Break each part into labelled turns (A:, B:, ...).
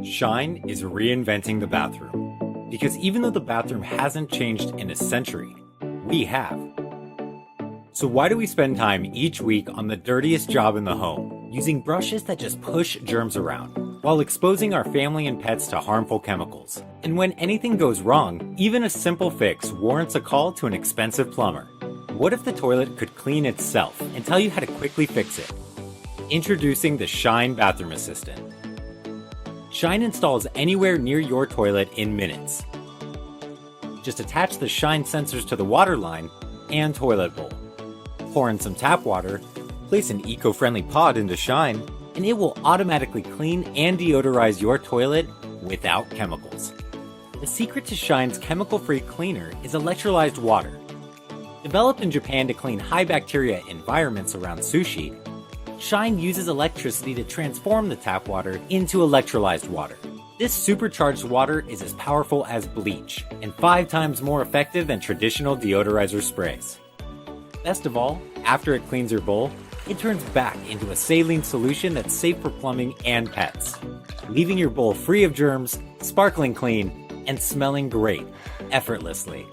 A: Shine is reinventing the bathroom. Because even though the bathroom hasn't changed in a century, we have. So why do we spend time each week on the dirtiest job in the home, using brushes that just push germs around, while exposing our family and pets to harmful chemicals? And when anything goes wrong, even a simple fix warrants a call to an expensive plumber. What if the toilet could clean itself and tell you how to quickly fix it? Introducing the Shine Bathroom Assistant. Shine installs anywhere near your toilet in minutes. Just attach the Shine sensors to the water line and toilet bowl. Pour in some tap water, place an eco-friendly pod into Shine, and it will automatically clean and deodorize your toilet without chemicals. The secret to Shine's chemical-free cleaner is electrolyzed water. Developed in Japan to clean high bacteria environments around sushi, Shine uses electricity to transform the tap water into electrolyzed water. This supercharged water is as powerful as bleach and 5 times more effective than traditional deodorizer sprays. Best of all, after it cleans your bowl, it turns back into a saline solution that's safe for plumbing and pets, leaving your bowl free of germs, sparkling clean, and smelling great, effortlessly.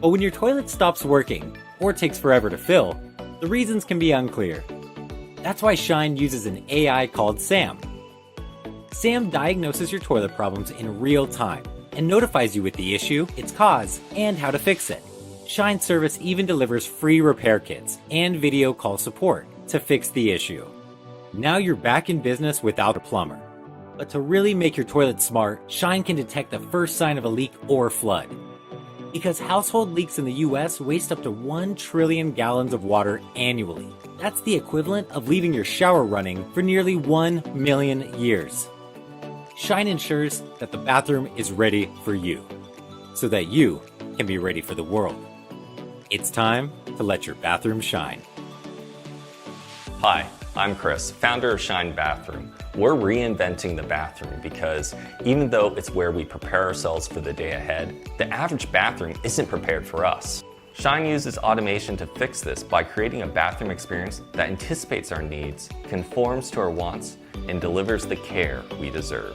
A: But when your toilet stops working or takes forever to fill, the reasons can be unclear. That's why Shine uses an AI called Sam. Sam diagnoses your toilet problems in real time and notifies you with the issue, its cause, and how to fix it. Shine service even delivers free repair kits and video call support to fix the issue. Now you're back in business without a plumber. But to really make your toilet smart, Shine can detect the first sign of a leak or flood. Because household leaks in the US waste up to 1 trillion gallons of water annually. That's the equivalent of leaving your shower running for nearly 1 million years. Shine ensures that the bathroom is ready for you, so that you can be ready for the world. It's time to let your bathroom shine.
B: Hi, I'm Chris, founder of Shine Bathroom. We're reinventing the bathroom because even though it's where we prepare ourselves for the day ahead, the average bathroom isn't prepared for us. Shine uses automation to fix this by creating a bathroom experience that anticipates our needs, conforms to our wants, and delivers the care we deserve.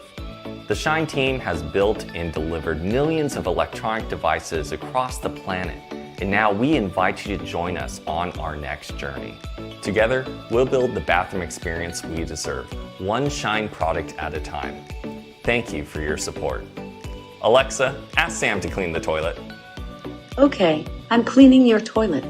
B: The Shine team has built and delivered millions of electronic devices across the planet, and now we invite you to join us on our next journey. Together, we'll build the bathroom experience we deserve, one Shine product at a time. Thank you for your support. Alexa, ask Sam to clean the toilet.
C: Okay, I'm cleaning your toilet.